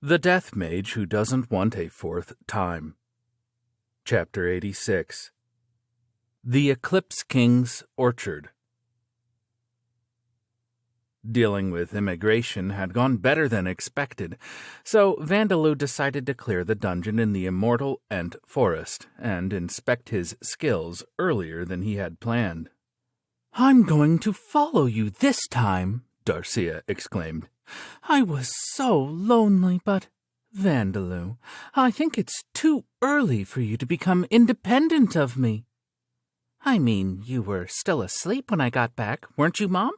The Death Mage Who Doesn't Want a Fourth Time. Chapter 86. The Eclipse King's Orchard. Dealing with immigration had gone better than expected, so Vandaloo decided to clear the dungeon in the Immortal Ent Forest and inspect his skills earlier than he had planned. "I'm going to follow you this time," Darcia exclaimed. "I was so lonely, but, Vandaloo, I think it's too early for you to become independent of me." "I mean, you were still asleep when I got back, weren't you, Mom?"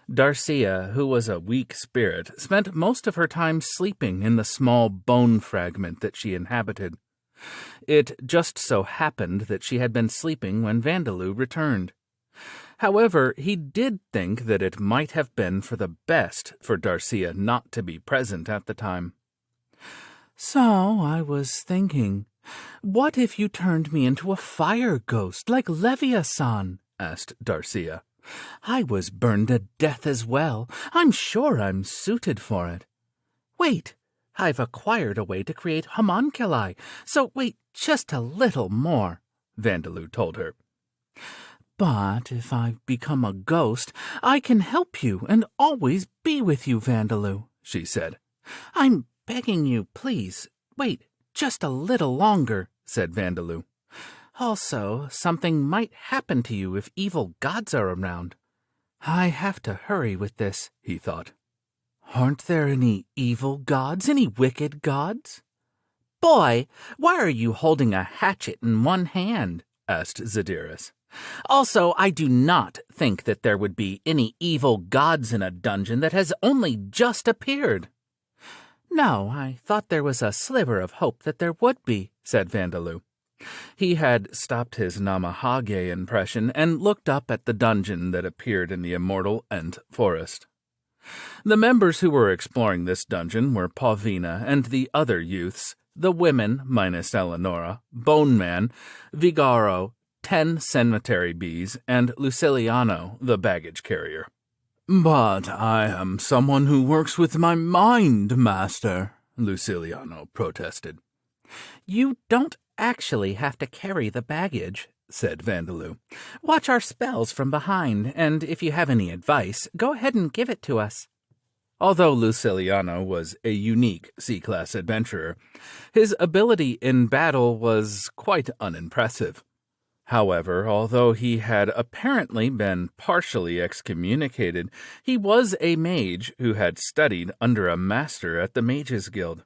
Darcia, who was a weak spirit, spent most of her time sleeping in the small bone fragment that she inhabited. It just so happened that she had been sleeping when Vandaloo returned. However, he did think that it might have been for the best for Darcia not to be present at the time. "So I was thinking, what if you turned me into a fire ghost like Leviathan?" asked Darcia. "I was burned to death as well. I'm sure I'm suited for it." "Wait, I've acquired a way to create homunculi, so wait just a little more," Vandaloo told her. "But if I become a ghost, I can help you and always be with you, Vandaloo," she said. "I'm begging you, please, wait just a little longer," said Vandaloo. "Also, something might happen to you if evil gods are around." "I have to hurry with this," he thought. "Aren't there any evil gods, any wicked gods?" "Boy, why are you holding a hatchet in one hand?" asked Zadiris. "Also, I do not think that there would be any evil gods in a dungeon that has only just appeared." "No, I thought there was a sliver of hope that there would be," said Vandaloo. He had stopped his Namahage impression and looked up at the dungeon that appeared in the Immortal Ent Forest. The members who were exploring this dungeon were Pavina and the other youths, the women minus Eleonora, Bone Man, Vigaro, 10 cemetery bees, and Luciliano, the baggage carrier. "But I am someone who works with my mind, Master," Luciliano protested. "You don't actually have to carry the baggage," said Vandaloo. "Watch our spells from behind, and if you have any advice, go ahead and give it to us." Although Luciliano was a unique C-class adventurer, his ability in battle was quite unimpressive. However, although he had apparently been partially excommunicated, he was a mage who had studied under a master at the Mages Guild.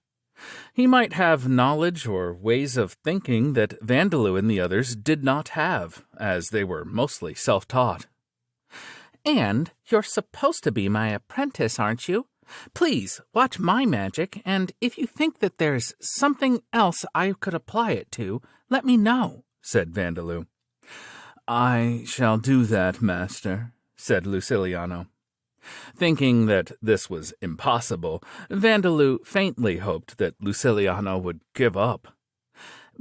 He might have knowledge or ways of thinking that Vandaloo and the others did not have, as they were mostly self-taught. "And you're supposed to be my apprentice, aren't you? Please, watch my magic, and if you think that there's something else I could apply it to, let me know," said Vandaloo. "I shall do that, Master," said Luciliano. Thinking that this was impossible, Vandaloo faintly hoped that Luciliano would give up.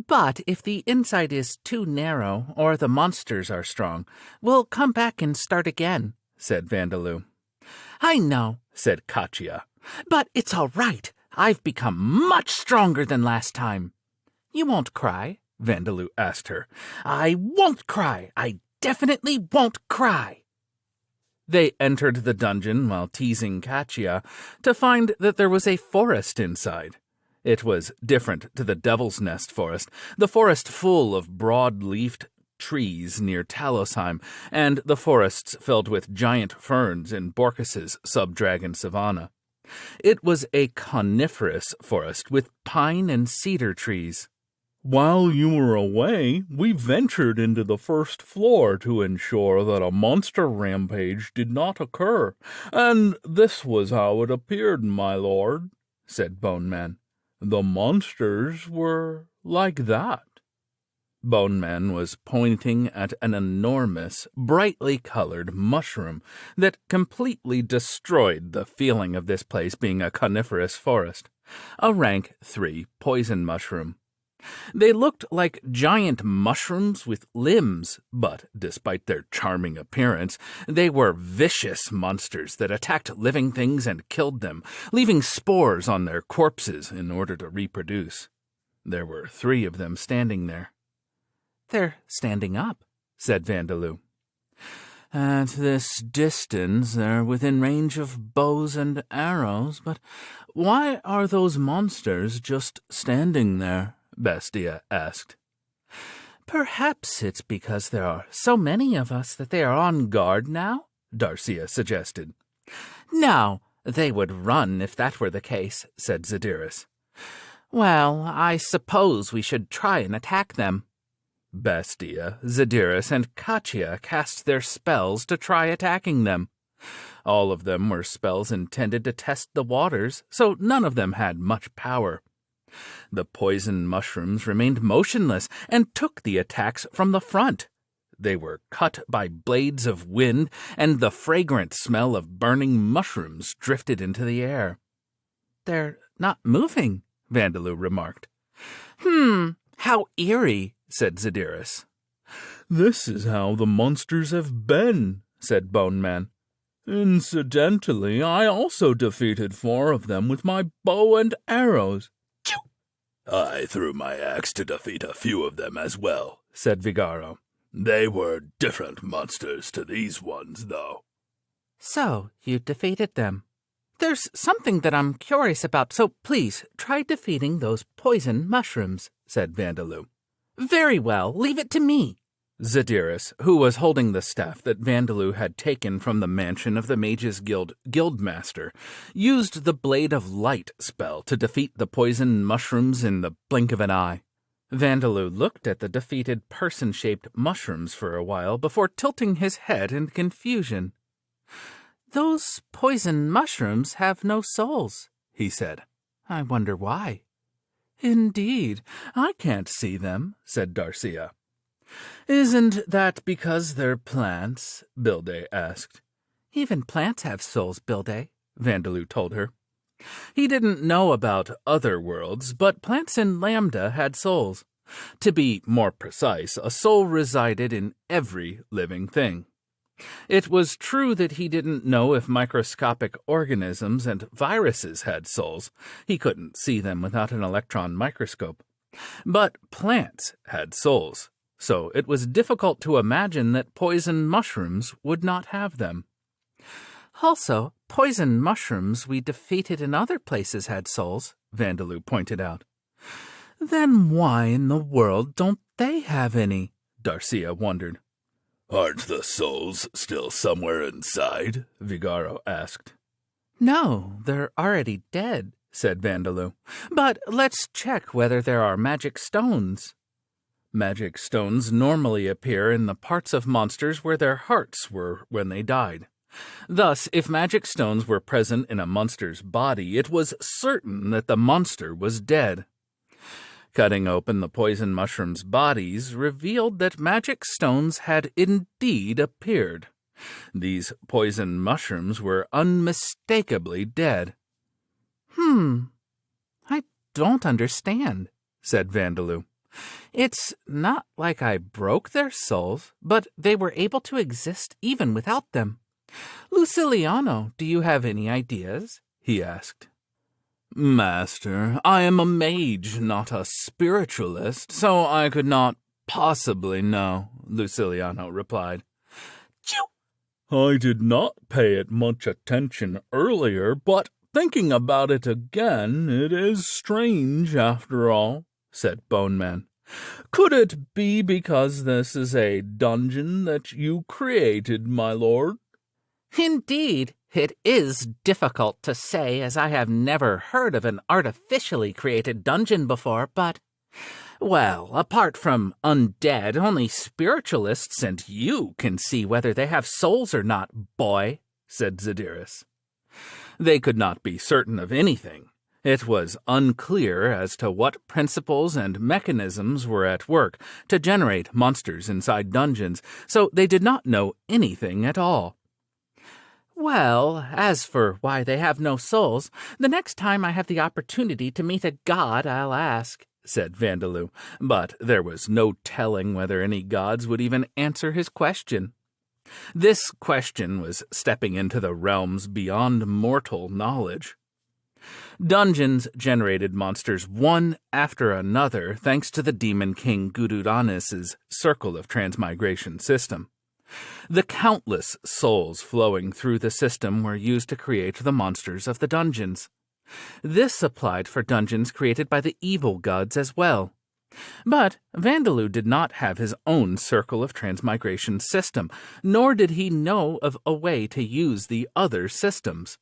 "But if the inside is too narrow or the monsters are strong, we'll come back and start again," said Vandaloo. "I know," said Kachia, "but it's all right. I've become much stronger than last time." "You won't cry?" Vandaloo asked her. "I won't cry. I definitely won't cry." They entered the dungeon while teasing Kachia to find that there was a forest inside. It was different to the Devil's Nest forest, the forest full of broad-leafed trees near Talosheim, and the forests filled with giant ferns in Borkus's subdragon savanna. It was a coniferous forest with pine and cedar trees. "While you were away, we ventured into the first floor to ensure that a monster rampage did not occur, and this was how it appeared, my lord," said Bone Man. "The monsters were like that." Bone Man was pointing at an enormous, brightly colored mushroom that completely destroyed the feeling of this place being a coniferous forest, a rank 3 poison mushroom. They looked like giant mushrooms with limbs, but despite their charming appearance, they were vicious monsters that attacked living things and killed them, leaving spores on their corpses in order to reproduce. There were 3 of them standing there. "They're standing up," said Vandaloo. "At this distance, they're within range of bows and arrows, but why are those monsters just standing there?" Bestia asked. "Perhaps it's because there are so many of us that they are on guard now," Darcia suggested. "No, they would run if that were the case," said Zadiris. "Well, I suppose we should try and attack them." Bestia, Zadiris, and Kachia cast their spells to try attacking them. All of them were spells intended to test the waters, so none of them had much power. The poison mushrooms remained motionless and took the attacks from the front. They were cut by blades of wind, and the fragrant smell of burning mushrooms drifted into the air. "They're not moving," Vandaloo remarked. How eerie," said Zadiris. "This is how the monsters have been," said Bone Man. "Incidentally, I also defeated 4 of them with my bow and arrows." "I threw my axe to defeat a few of them as well," said Vigaro. "They were different monsters to these ones, though." "So, you defeated them. There's something that I'm curious about, so please try defeating those poison mushrooms," said Vandaloo. "Very well, leave it to me." Zadiris, who was holding the staff that Vandaloo had taken from the mansion of the Mages Guild guildmaster, used the Blade of Light spell to defeat the poison mushrooms in the blink of an eye. Vandaloo looked at the defeated person-shaped mushrooms for a while before tilting his head in confusion. "Those poison mushrooms have no souls," he said. "I wonder why." "Indeed, I can't see them," said Darcia. "Isn't that because they're plants?" Bilde asked. "Even plants have souls, Bilde," Vandaloo told her. He didn't know about other worlds, but plants in Lambda had souls. To be more precise, a soul resided in every living thing. It was true that he didn't know if microscopic organisms and viruses had souls. He couldn't see them without an electron microscope. But plants had souls, so it was difficult to imagine that poison mushrooms would not have them. "Also, poison mushrooms we defeated in other places had souls," Vandaloo pointed out. "Then why in the world don't they have any?" Darcia wondered. "Aren't the souls still somewhere inside?" Vigaro asked. "No, they're already dead," said Vandaloo. "But let's check whether there are magic stones." Magic stones normally appear in the parts of monsters where their hearts were when they died. Thus, if magic stones were present in a monster's body, it was certain that the monster was dead. Cutting open the poison mushrooms' bodies revealed that magic stones had indeed appeared. These poison mushrooms were unmistakably dead. I don't understand," said Vandaloo. "It's not like I broke their souls, but they were able to exist even without them. Luciliano, do you have any ideas?" he asked. "Master, I am a mage, not a spiritualist, so I could not possibly know," Luciliano replied. "Chew! I did not pay it much attention earlier, but thinking about it again, it is strange after all," said Bone Man. "Could it be because this is a dungeon that you created, my lord?" "Indeed, it is difficult to say, as I have never heard of an artificially created dungeon before, but, well, apart from undead, only spiritualists and you can see whether they have souls or not, boy," said Zadiris. They could not be certain of anything. It was unclear as to what principles and mechanisms were at work to generate monsters inside dungeons, so they did not know anything at all. "Well, as for why they have no souls, the next time I have the opportunity to meet a god, I'll ask," said Vandaloo, but there was no telling whether any gods would even answer his question. This question was stepping into the realms beyond mortal knowledge. Dungeons generated monsters one after another thanks to the Demon King Gududanis' Circle of Transmigration system. The countless souls flowing through the system were used to create the monsters of the dungeons. This applied for dungeons created by the evil gods as well. But Vandaloo did not have his own Circle of Transmigration system, nor did he know of a way to use the other systems.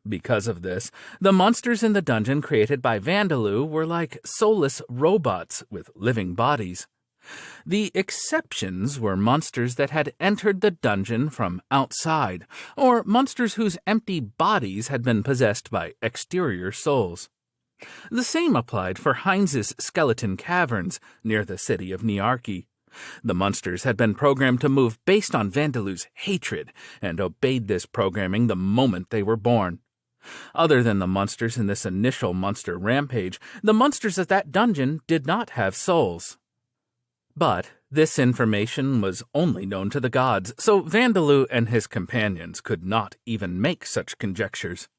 Because of this, the monsters in the dungeon created by Vandaloo were like soulless robots with living bodies. The exceptions were monsters that had entered the dungeon from outside, or monsters whose empty bodies had been possessed by exterior souls. The same applied for Heinz's skeleton caverns near the city of Nearchy. The monsters had been programmed to move based on Vandaloo's hatred, and obeyed this programming the moment they were born. Other than the monsters in this initial monster rampage, the monsters of that dungeon did not have souls. But this information was only known to the gods, so Vandaloo and his companions could not even make such conjectures.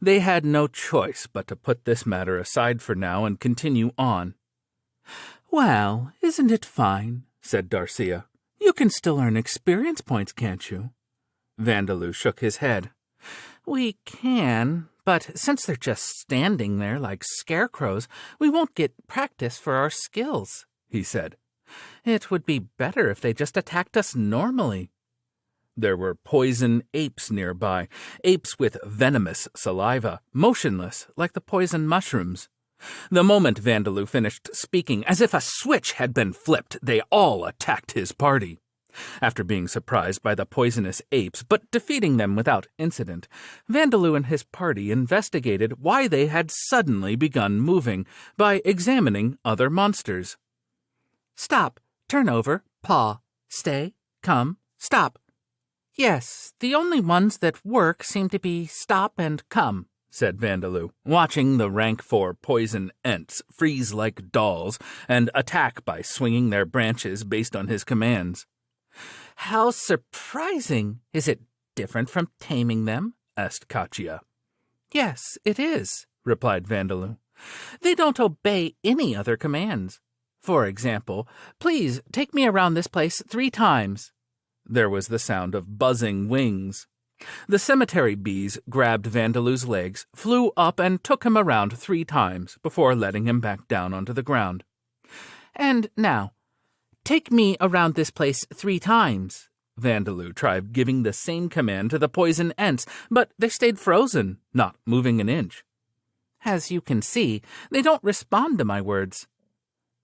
They had no choice but to put this matter aside for now and continue on. "Well, isn't it fine?" said Darcia. "You can still earn experience points, can't you?" Vandaloo shook his head. "We can, but since they're just standing there like scarecrows, we won't get practice for our skills," he said. "It would be better if they just attacked us normally." There were poison apes nearby, apes with venomous saliva, motionless like the poison mushrooms. The moment Vandaloo finished speaking, as if a switch had been flipped, they all attacked his party. After being surprised by the poisonous apes, but defeating them without incident, Vandaloo and his party investigated why they had suddenly begun moving by examining other monsters. "Stop, turn over, paw, stay, come, stop." "Yes, the only ones that work seem to be stop and come," said Vandaloo, watching the rank 4 poison ents freeze like dolls and attack by swinging their branches based on his commands. "How surprising! Is it different from taming them?" asked Katya. "Yes, it is," replied Vandaloo. "They don't obey any other commands. For example, please take me around this place 3 times. There was the sound of buzzing wings. The cemetery bees grabbed Vandaloo's legs, flew up, and took him around 3 times before letting him back down onto the ground. "And now, take me around this place 3 times. Vandaloo tried giving the same command to the poison ents, but they stayed frozen, not moving an inch. "As you can see, they don't respond to my words."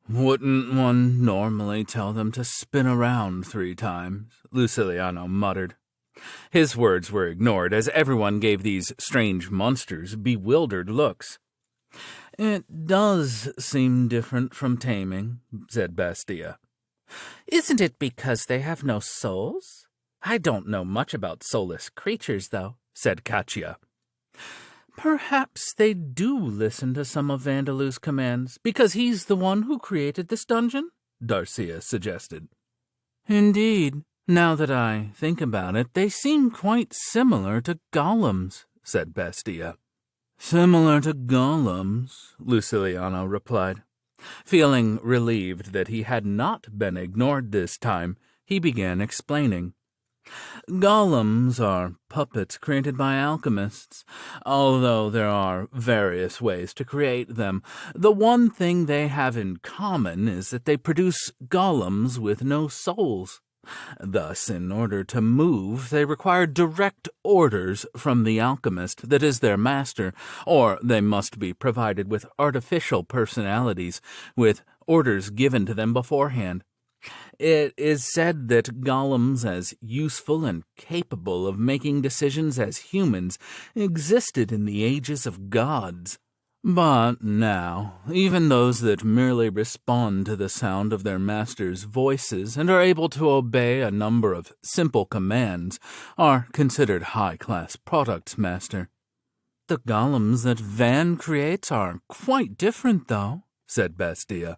"Wouldn't one normally tell them to spin around 3 times?" Luciliano muttered. His words were ignored as everyone gave these strange monsters bewildered looks. "It does seem different from taming," said Bastia. "Isn't it because they have no souls? I don't know much about soulless creatures, though," said Katya. "Perhaps they do listen to some of Vandaloo's commands, because he's the one who created this dungeon?" Darcia suggested. "Indeed, now that I think about it, they seem quite similar to golems," said Bastia. "Similar to golems," Luciliano replied. Feeling relieved that he had not been ignored this time, he began explaining. "Golems are puppets created by alchemists. Although there are various ways to create them, the one thing they have in common is that they produce golems with no souls. Thus, in order to move, they require direct orders from the alchemist that is their master, or they must be provided with artificial personalities, with orders given to them beforehand. It is said that golems as useful and capable of making decisions as humans existed in the ages of gods. But now, even those that merely respond to the sound of their masters' voices and are able to obey a number of simple commands are considered high-class products, Master. The golems that Van creates are quite different, though," said Bastia.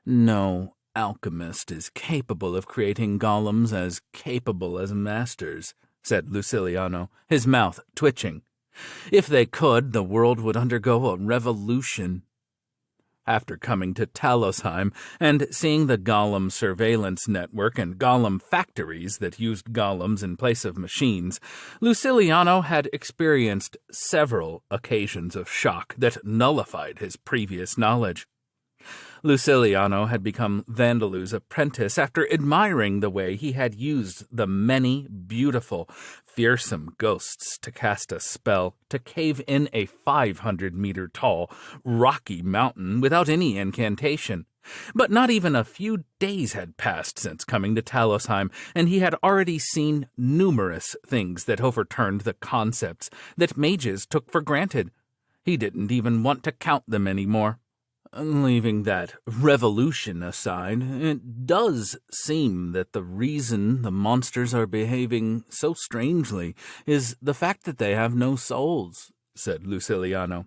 No alchemist is capable of creating golems as capable as masters, said Luciliano, his mouth twitching. If they could, the world would undergo a revolution. After coming to Talosheim and seeing the golem surveillance network and golem factories that used golems in place of machines, Luciliano had experienced several occasions of shock that nullified his previous knowledge. Luciliano had become Vandalu's apprentice after admiring the way he had used the many beautiful, fearsome ghosts to cast a spell to cave in a 500-meter-tall, rocky mountain without any incantation. But not even a few days had passed since coming to Talosheim, and he had already seen numerous things that overturned the concepts that mages took for granted. He didn't even want to count them anymore. Leaving that revolution aside, it does seem that the reason the monsters are behaving so strangely is the fact that they have no souls, said Luciliano.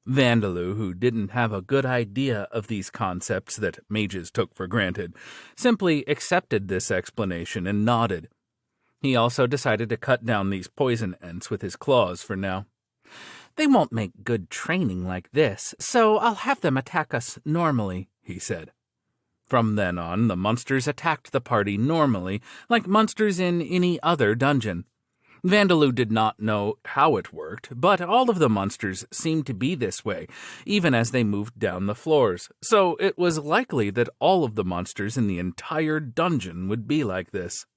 Vandalu, who didn't have a good idea of these concepts that mages took for granted, simply accepted this explanation and nodded. He also decided to cut down these poison ants with his claws for now. They won't make good training like this, so I'll have them attack us normally, he said. From then on, the monsters attacked the party normally, like monsters in any other dungeon. Vandalu did not know how it worked, but all of the monsters seemed to be this way, even as they moved down the floors, so it was likely that all of the monsters in the entire dungeon would be like this.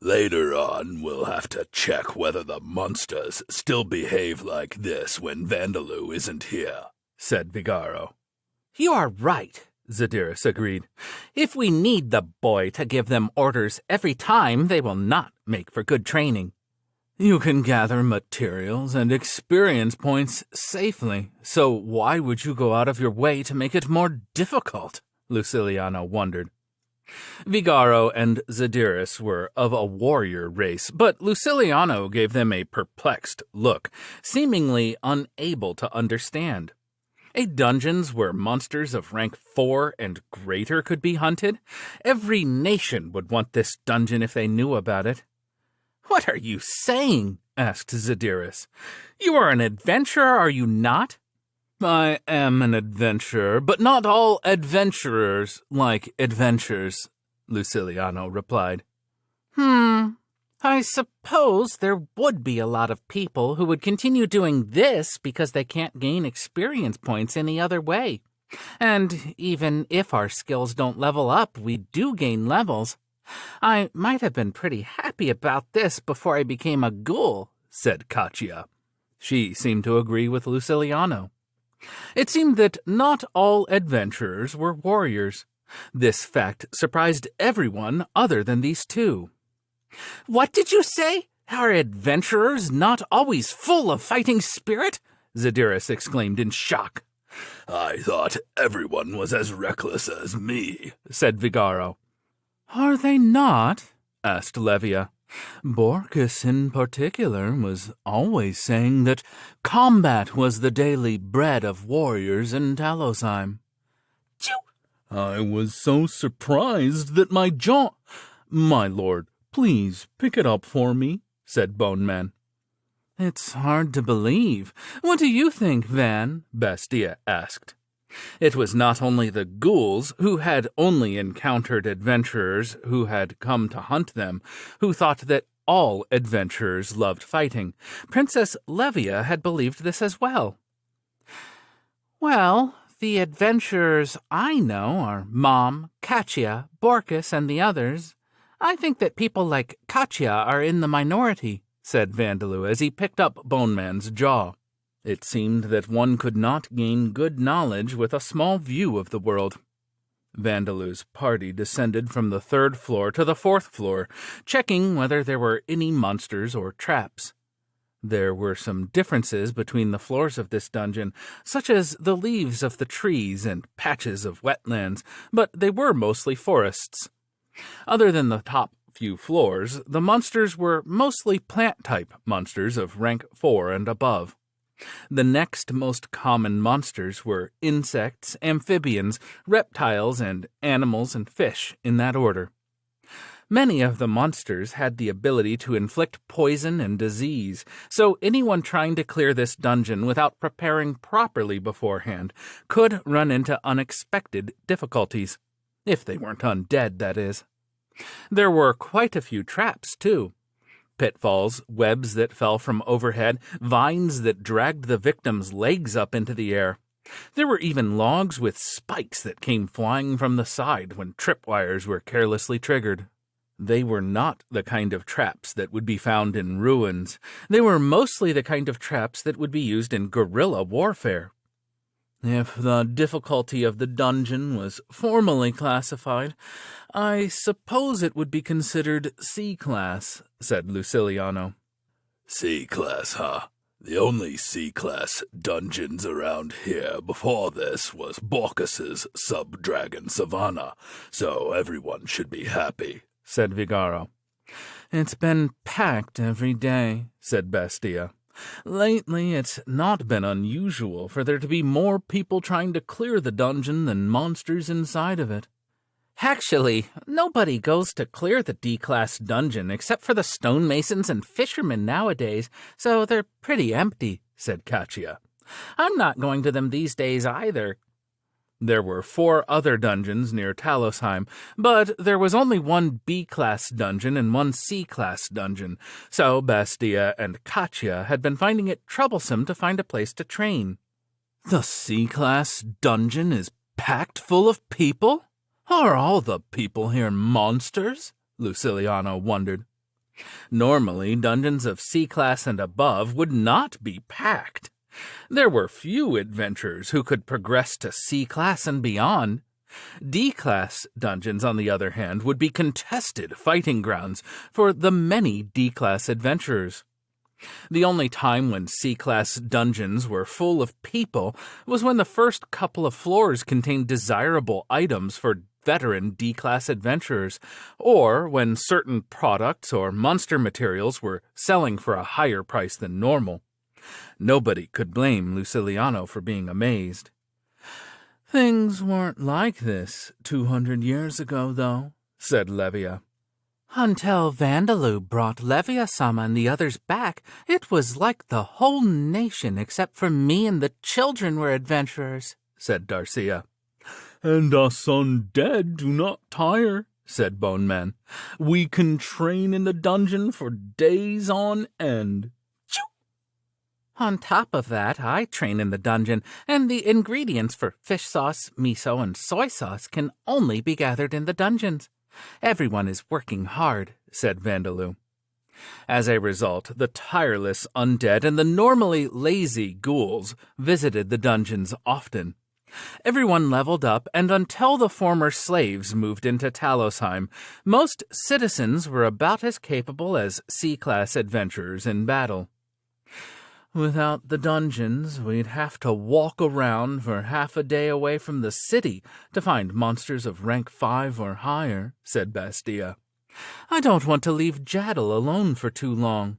Later on, we'll have to check whether the monsters still behave like this when Vandalu isn't here, said Vigaro. You are right, Zadiris agreed. If we need the boy to give them orders every time, they will not make for good training. You can gather materials and experience points safely, so why would you go out of your way to make it more difficult? Luciliano wondered. Vigaro and Zadiris were of a warrior race, but Luciliano gave them a perplexed look, seemingly unable to understand. Dungeons where monsters of rank 4 and greater could be hunted? Every nation would want this dungeon if they knew about it. What are you saying? Asked Zadiris. You are an adventurer, are you not? I am an adventurer, but not all adventurers like adventures, Luciliano replied. I suppose there would be a lot of people who would continue doing this because they can't gain experience points any other way. And even if our skills don't level up, we do gain levels. I might have been pretty happy about this before I became a ghoul, said Katia. She seemed to agree with Luciliano. It seemed that not all adventurers were warriors. This fact surprised everyone other than these two. What did you say? Are adventurers not always full of fighting spirit? Zadiris exclaimed in shock. I thought everyone was as reckless as me, said Vigaro. Are they not? Asked Levia. Borkus in particular was always saying that combat was the daily bread of warriors in Talosheim. I was so surprised that my jaw— My lord, please pick it up for me, said Bone Man. It's hard to believe. What do you think, Van? Bastia asked. It was not only the ghouls, who had only encountered adventurers who had come to hunt them, who thought that all adventurers loved fighting. Princess Levia had believed this as well. Well, the adventurers I know are Mom, Katia, Borkus, and the others. I think that people like Katia are in the minority, said Vandalu as he picked up Bone Man's jaw. It seemed that one could not gain good knowledge with a small view of the world. Vandalu's party descended from the 3rd floor to the 4th floor, checking whether there were any monsters or traps. There were some differences between the floors of this dungeon, such as the leaves of the trees and patches of wetlands, but they were mostly forests. Other than the top few floors, the monsters were mostly plant-type monsters of rank 4 and above. The next most common monsters were insects, amphibians, reptiles, and animals and fish, in that order. Many of the monsters had the ability to inflict poison and disease, so anyone trying to clear this dungeon without preparing properly beforehand could run into unexpected difficulties. If they weren't undead, that is. There were quite a few traps, too. Pitfalls, webs that fell from overhead, vines that dragged the victim's legs up into the air. There were even logs with spikes that came flying from the side when tripwires were carelessly triggered. They were not the kind of traps that would be found in ruins. They were mostly the kind of traps that would be used in guerrilla warfare. If the difficulty of the dungeon was formally classified, I suppose it would be considered C-class, said Luciliano. C-class, huh? The only C-class dungeons around here before this was Baucus's Sub-Dragon Savannah, so everyone should be happy, said Vigaro. It's been packed every day, said Bastia. Lately, it's not been unusual for there to be more people trying to clear the dungeon than monsters inside of it. Actually, nobody goes to clear the D-class dungeon except for the stonemasons and fishermen nowadays, so they're pretty empty, said Katia. I'm not going to them these days either. There were 4 other dungeons near Talosheim, but there was only one B-class dungeon and one C-class dungeon, so Bastia and Katia had been finding it troublesome to find a place to train. The C-class dungeon is packed full of people? Are all the people here monsters? Luciliano wondered. Normally, dungeons of C-class and above would not be packed. There were few adventurers who could progress to C-class and beyond. D-class dungeons, on the other hand, would be contested fighting grounds for the many D-class adventurers. The only time when C-class dungeons were full of people was when the first couple of floors contained desirable items for veteran D-class adventurers, or when certain products or monster materials were selling for a higher price than normal. Nobody could blame Luciliano for being amazed. Things weren't like this 200 years ago, though, said Levia. Until Vandaloo brought Levia-sama and the others back, it was like the whole nation except for me and the children were adventurers, said Darcia. And us undead do not tire, said Bone Man. We can train in the dungeon for days on end. On top of that, I train in the dungeon, and the ingredients for fish sauce, miso, and soy sauce can only be gathered in the dungeons. Everyone is working hard, said Vandaloo. As a result, the tireless undead and the normally lazy ghouls visited the dungeons often. Everyone leveled up, and until the former slaves moved into Talosheim, most citizens were about as capable as C-class adventurers in battle. Without the dungeons, we'd have to walk around for half a day away from the city to find monsters of rank 5 or higher, said Bastia. I don't want to leave Jaddle alone for too long.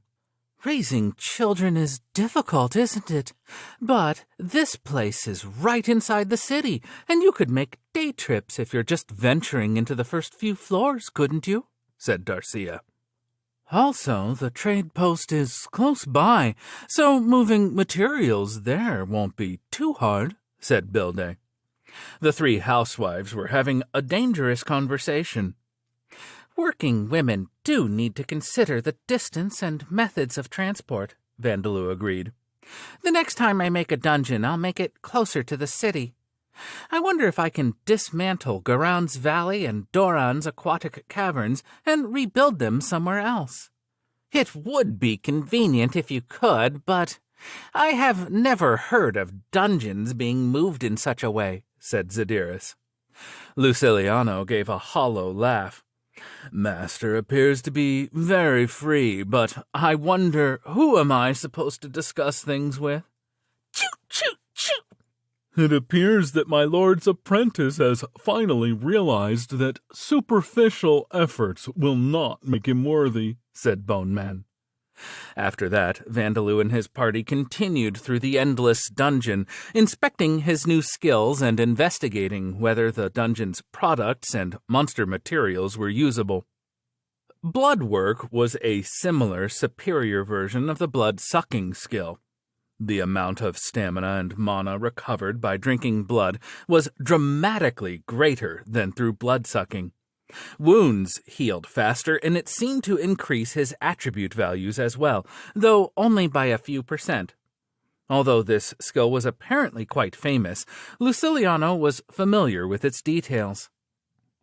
Raising children is difficult, isn't it? But this place is right inside the city, and you could make day trips if you're just venturing into the first few floors, couldn't you? Said Darcia. Also, the trade post is close by, so moving materials there won't be too hard, said Bilde. The 3 housewives were having a dangerous conversation. Working women do need to consider the distance and methods of transport, Vandaloo agreed. The next time I make a dungeon, I'll make it closer to the city. I wonder if I can dismantle Garon's Valley and Doran's aquatic caverns and rebuild them somewhere else. It would be convenient if you could, but I have never heard of dungeons being moved in such a way, said Zadiris. Luciliano gave a hollow laugh. Master appears to be very free, but I wonder who am I supposed to discuss things with? Choo, choo, choo! It appears that my lord's apprentice has finally realized that superficial efforts will not make him worthy, said Bone Man. After that, Vandaloo and his party continued through the endless dungeon, inspecting his new skills and investigating whether the dungeon's products and monster materials were usable. Blood work was a similar, superior version of the blood-sucking skill. The amount of stamina and mana recovered by drinking blood was dramatically greater than through blood-sucking. Wounds healed faster, and it seemed to increase his attribute values as well, though only by a few %. Although this skill was apparently quite famous, Luciliano was familiar with its details.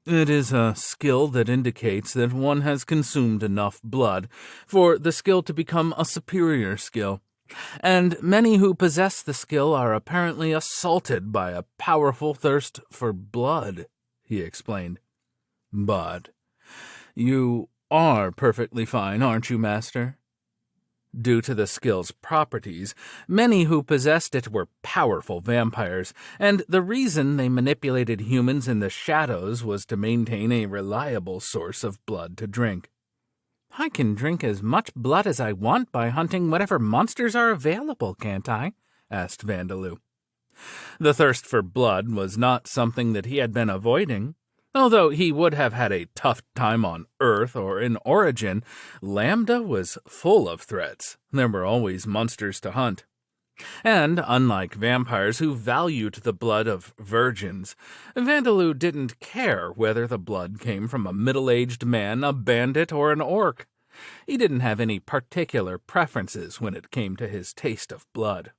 It is a skill that indicates that one has consumed enough blood for the skill to become a superior skill, and many who possess the skill are apparently assaulted by a powerful thirst for blood, he explained. But you are perfectly fine, aren't you, Master? Due to the skill's properties, many who possessed it were powerful vampires, and the reason they manipulated humans in the shadows was to maintain a reliable source of blood to drink. I can drink as much blood as I want by hunting whatever monsters are available, can't I? Asked Vandaloo. The thirst for blood was not something that he had been avoiding. Although he would have had a tough time on Earth or in Origin, Lambda was full of threats. There were always monsters to hunt. And, unlike vampires who valued the blood of virgins, Vandaloo didn't care whether the blood came from a middle-aged man, a bandit, or an orc. He didn't have any particular preferences when it came to his taste of blood.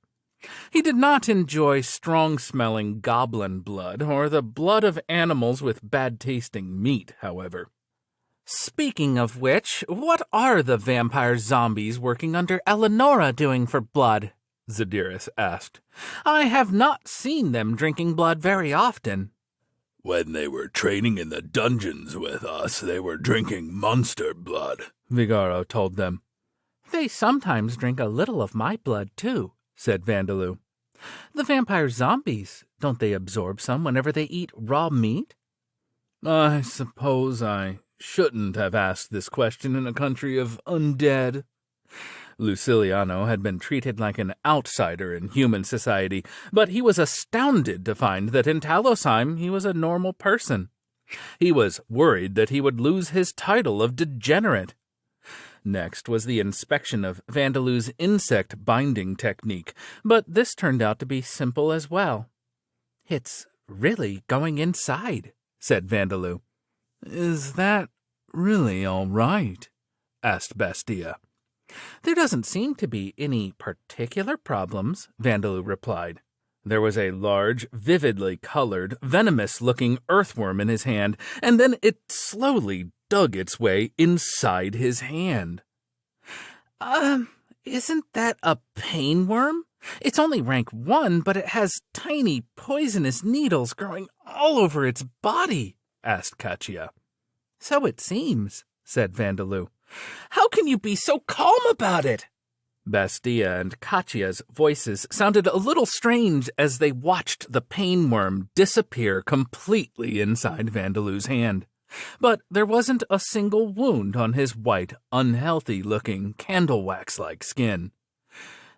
He did not enjoy strong-smelling goblin blood or the blood of animals with bad-tasting meat, however. Speaking of which, what are the vampire zombies working under Eleonora doing for blood? Zadiris asked. I have not seen them drinking blood very often. When they were training in the dungeons with us, they were drinking monster blood, Vigaro told them. They sometimes drink a little of my blood, too, said Vandaloo. The vampire zombies, don't they absorb some whenever they eat raw meat? I suppose I shouldn't have asked this question in a country of undead. Luciliano had been treated like an outsider in human society, but he was astounded to find that in Talosheim he was a normal person. He was worried that he would lose his title of degenerate. Next was the inspection of Vandaloo's insect binding technique, but this turned out to be simple as well. It's really going inside, said Vandaloo. Is that really all right? Asked Bastia. There doesn't seem to be any particular problems, Vandaloo replied. There was a large, vividly colored, venomous-looking earthworm in his hand, and then it slowly dug its way inside his hand. Isn't that a pain worm? It's only rank 1, but it has tiny, poisonous needles growing all over its body, asked Katia. So it seems, said Vandaloo. How can you be so calm about it? Bastia and Katia's voices sounded a little strange as they watched the pain worm disappear completely inside Vandaloo's hand. But there wasn't a single wound on his white, unhealthy-looking, candle wax-like skin.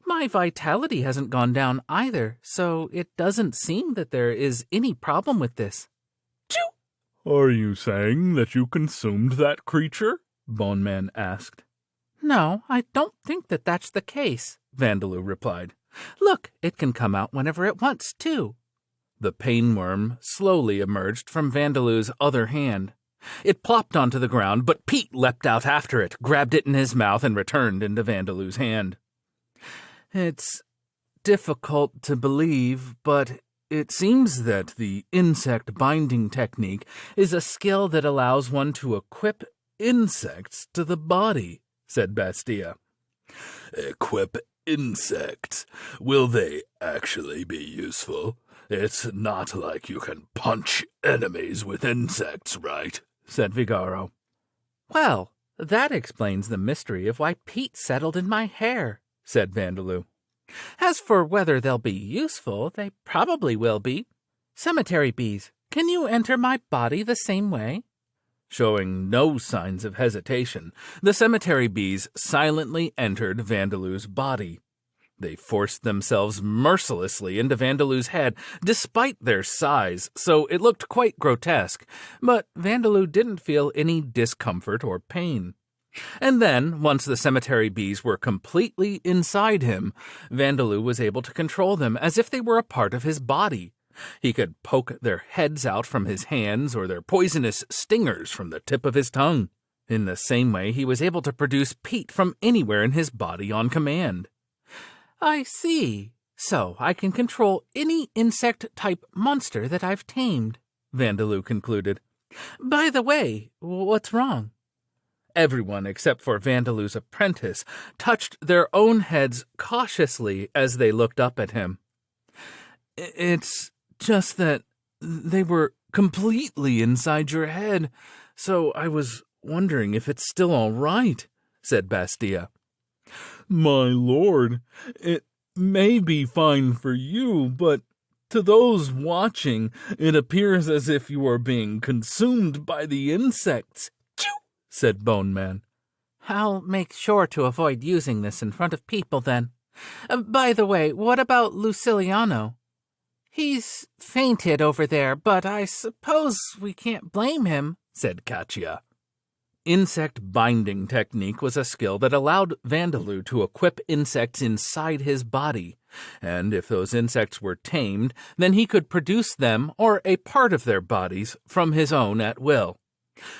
My vitality hasn't gone down either, so it doesn't seem that there is any problem with this. Choo! Are you saying that you consumed that creature? Bone Man asked. No, I don't think that that's the case, Vandaloo replied. Look, it can come out whenever it wants, too. The pain worm slowly emerged from Vandaloo's other hand. It plopped onto the ground, but Pete leapt out after it, grabbed it in his mouth, and returned into Vandaloo's hand. It's difficult to believe, but it seems that the insect binding technique is a skill that allows one to equip insects to the body, said Bastia. Equip insects? Will they actually be useful? It's not like you can punch enemies with insects, right? Said Vigaro. Well, that explains the mystery of why Pete settled in my hair, said Vandaloo. As for whether they'll be useful, they probably will be. Cemetery bees, can you enter my body the same way? Showing no signs of hesitation, the cemetery bees silently entered Vandalu's body. They forced themselves mercilessly into Vandalu's head, despite their size, so it looked quite grotesque, but Vandalu didn't feel any discomfort or pain. And then, once the cemetery bees were completely inside him, Vandalu was able to control them as if they were a part of his body. He could poke their heads out from his hands or their poisonous stingers from the tip of his tongue. In the same way, he was able to produce peat from anywhere in his body on command. I see. So I can control any insect-type monster that I've tamed, Vandalu concluded. By the way, what's wrong? Everyone except for Vandalu's apprentice touched their own heads cautiously as they looked up at him. It's just that they were completely inside your head, so I was wondering if it's still all right, said Bastia. My lord, it may be fine for you, but to those watching, it appears as if you are being consumed by the insects, said Bone Man. I'll make sure to avoid using this in front of people, then. By the way, what about Luciliano? He's fainted over there, but I suppose we can't blame him, said Katia. Insect binding technique was a skill that allowed Vandalu to equip insects inside his body, and if those insects were tamed, then he could produce them or a part of their bodies from his own at will.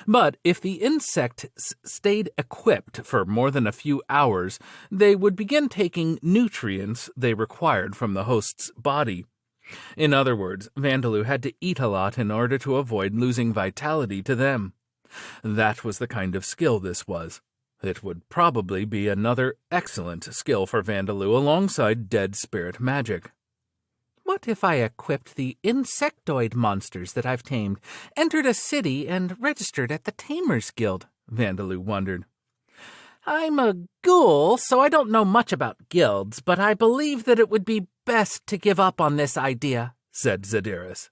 But if the insects stayed equipped for more than a few hours, they would begin taking nutrients they required from the host's body. In other words, Vandalu had to eat a lot in order to avoid losing vitality to them. That was the kind of skill this was. It would probably be another excellent skill for Vandalu alongside dead spirit magic. What if I equipped the insectoid monsters that I've tamed, entered a city, and registered at the Tamers Guild? Vandalu wondered. I'm a ghoul, so I don't know much about guilds, but I believe that it would be best to give up on this idea, said Zadiris.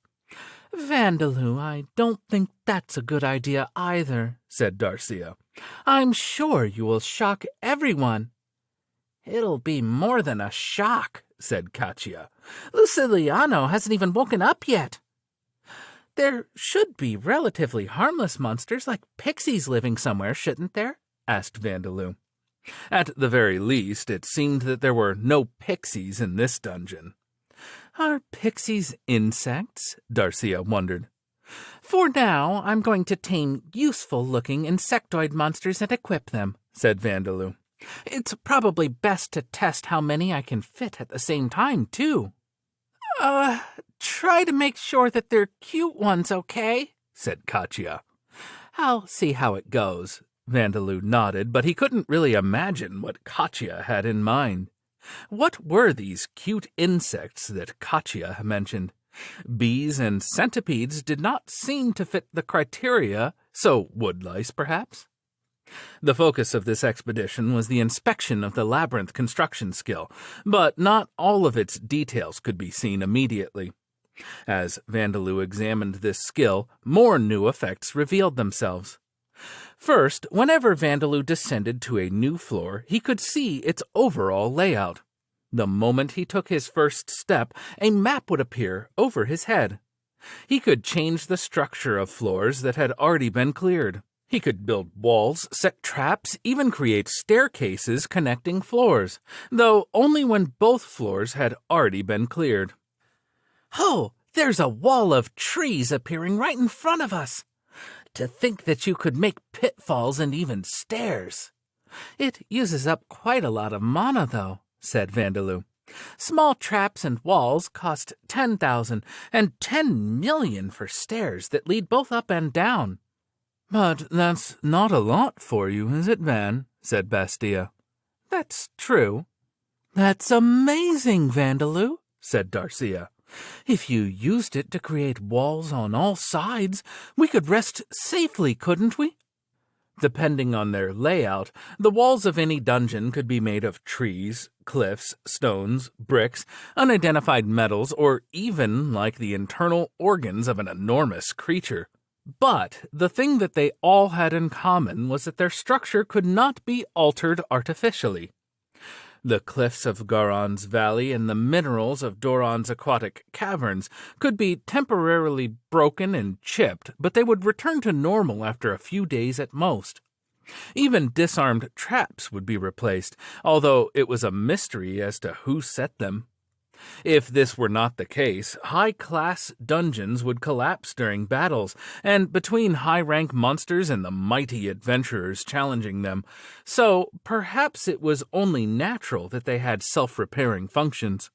Vandalu, I don't think that's a good idea either, said Darcia. I'm sure you will shock everyone. It'll be more than a shock, said Katia. Luciliano hasn't even woken up yet. There should be relatively harmless monsters like pixies living somewhere, shouldn't there? Asked Vandalu. At the very least, it seemed that there were no pixies in this dungeon. Are pixies insects? Darcia wondered. For now, I'm going to tame useful-looking insectoid monsters and equip them, said Vandalu. It's probably best to test how many I can fit at the same time, too. Try to make sure that they're cute ones, okay? Said Katia. I'll see how it goes. Vandalu nodded, but he couldn't really imagine what Katia had in mind. What were these cute insects that Katia mentioned? Bees and centipedes did not seem to fit the criteria, so woodlice, perhaps? The focus of this expedition was the inspection of the Labyrinth construction skill, but not all of its details could be seen immediately. As Vandalu examined this skill, more new effects revealed themselves. First, whenever Vandalu descended to a new floor, he could see its overall layout. The moment he took his first step, a map would appear over his head. He could change the structure of floors that had already been cleared. He could build walls, set traps, even create staircases connecting floors, though only when both floors had already been cleared. Oh, there's a wall of trees appearing right in front of us. To think that you could make pitfalls and even stairs. It uses up quite a lot of mana, though, said Vandalu. Small traps and walls cost 10,000 and 10 million for stairs that lead both up and down. But that's not a lot for you, is it, Van? Said Bastia. That's true. That's amazing, Vandalu, said Darcia. If you used it to create walls on all sides, we could rest safely, couldn't we? Depending on their layout, the walls of any dungeon could be made of trees, cliffs, stones, bricks, unidentified metals, or even like the internal organs of an enormous creature. But the thing that they all had in common was that their structure could not be altered artificially. The cliffs of Garon's valley and the minerals of Doran's aquatic caverns could be temporarily broken and chipped, but they would return to normal after a few days at most. Even disarmed traps would be replaced, although it was a mystery as to who set them. If this were not the case, high-class dungeons would collapse during battles, and between high-rank monsters and the mighty adventurers challenging them, so perhaps it was only natural that they had self-repairing functions.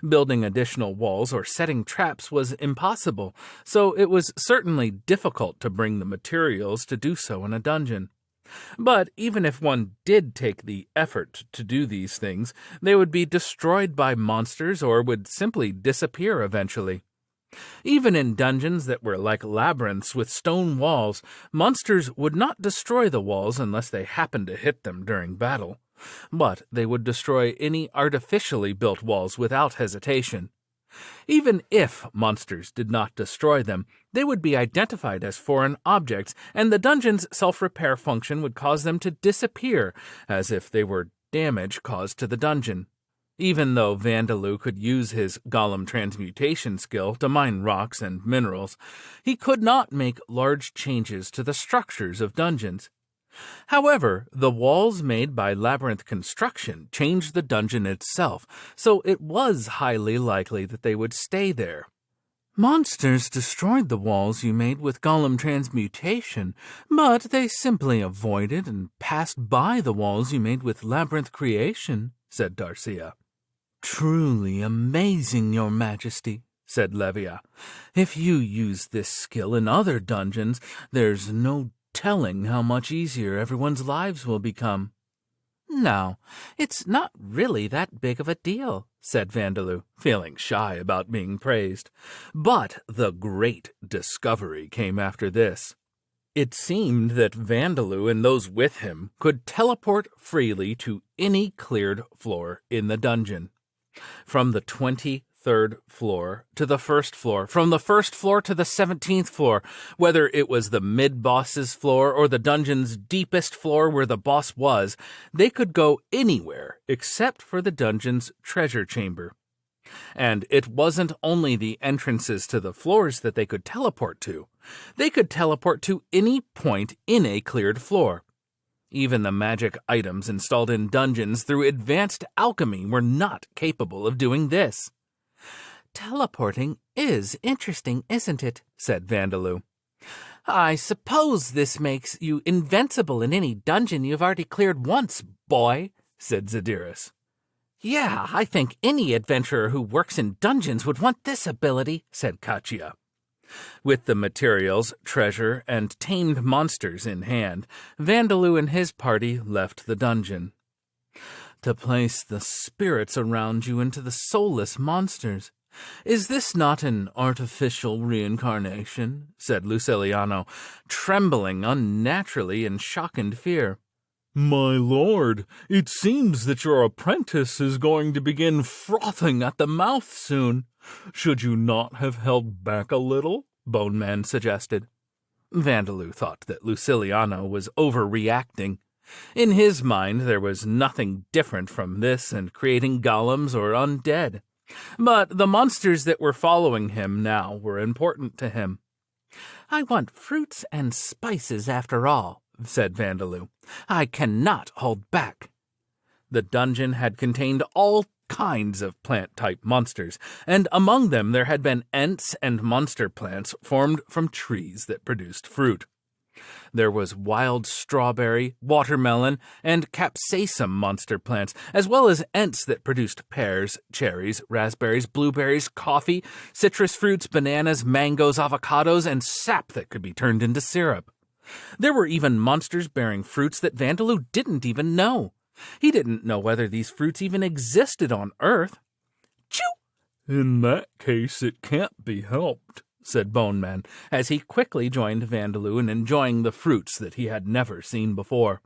Building additional walls or setting traps was impossible, so it was certainly difficult to bring the materials to do so in a dungeon. But even if one did take the effort to do these things, they would be destroyed by monsters or would simply disappear eventually. Even in dungeons that were like labyrinths with stone walls, monsters would not destroy the walls unless they happened to hit them during battle. But they would destroy any artificially built walls without hesitation. Even if monsters did not destroy them, they would be identified as foreign objects, and the dungeon's self-repair function would cause them to disappear, as if they were damage caused to the dungeon. Even though Vandaloo could use his golem transmutation skill to mine rocks and minerals, he could not make large changes to the structures of dungeons. However, the walls made by Labyrinth construction changed the dungeon itself, so it was highly likely that they would stay there. Monsters destroyed the walls you made with golem transmutation, but they simply avoided and passed by the walls you made with Labyrinth creation, said Darcia. Truly amazing, Your Majesty, said Levia. If you use this skill in other dungeons, there's no telling how much easier everyone's lives will become. No, it's not really that big of a deal, said Vandaloo, feeling shy about being praised. But the great discovery came after this. It seemed that Vandaloo and those with him could teleport freely to any cleared floor in the dungeon. From the 23rd floor to the first floor, from the first floor to the 17th floor, whether it was the mid-boss's floor or the dungeon's deepest floor where the boss was, they could go anywhere except for the dungeon's treasure chamber. And it wasn't only the entrances to the floors that they could teleport to. They could teleport to any point in a cleared floor. Even the magic items installed in dungeons through advanced alchemy were not capable of doing this. Teleporting is interesting, isn't it? Said Vandaloo. I suppose this makes you invincible in any dungeon you've already cleared once, boy, said Zadiris. Yeah, I think any adventurer who works in dungeons would want this ability, said Kachia. With the materials, treasure, and tamed monsters in hand, Vandaloo and his party left the dungeon. To place the spirits around you into the soulless monsters. Is this not an artificial reincarnation? Said Luciliano, trembling unnaturally in shock and fear. My lord, it seems that your apprentice is going to begin frothing at the mouth soon. Should you not have held back a little? Bone Man suggested. Vandaloo thought that Luciliano was overreacting. In his mind there was nothing different from this and creating golems or undead. But the monsters that were following him now were important to him. I want fruits and spices after all, said Vandaloo. I cannot hold back. The dungeon had contained all kinds of plant-type monsters, and among them there had been ents and monster plants formed from trees that produced fruit. There was wild strawberry, watermelon, and capsicum monster plants, as well as ents that produced pears, cherries, raspberries, blueberries, coffee, citrus fruits, bananas, mangoes, avocados, and sap that could be turned into syrup. There were even monsters bearing fruits that Vandaloo didn't even know. He didn't know whether these fruits even existed on Earth. Chew! In that case, it can't be helped, said Bone Man, as he quickly joined Vandaloo in enjoying the fruits that he had never seen before.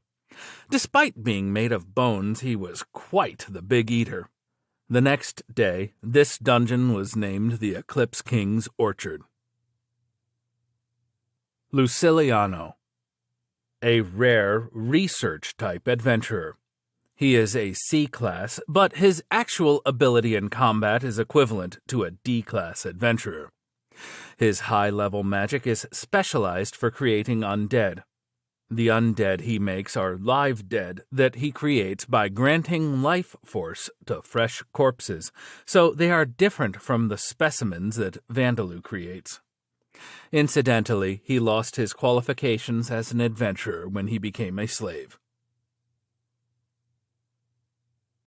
Despite being made of bones, he was quite the big eater. The next day, this dungeon was named the Eclipse King's Orchard. Luciliano, a rare research-type adventurer. He is a C-class, but his actual ability in combat is equivalent to a D-class adventurer. His high-level magic is specialized for creating undead. The undead he makes are live dead that he creates by granting life force to fresh corpses, so they are different from the specimens that Vandaloo creates. Incidentally, he lost his qualifications as an adventurer when he became a slave.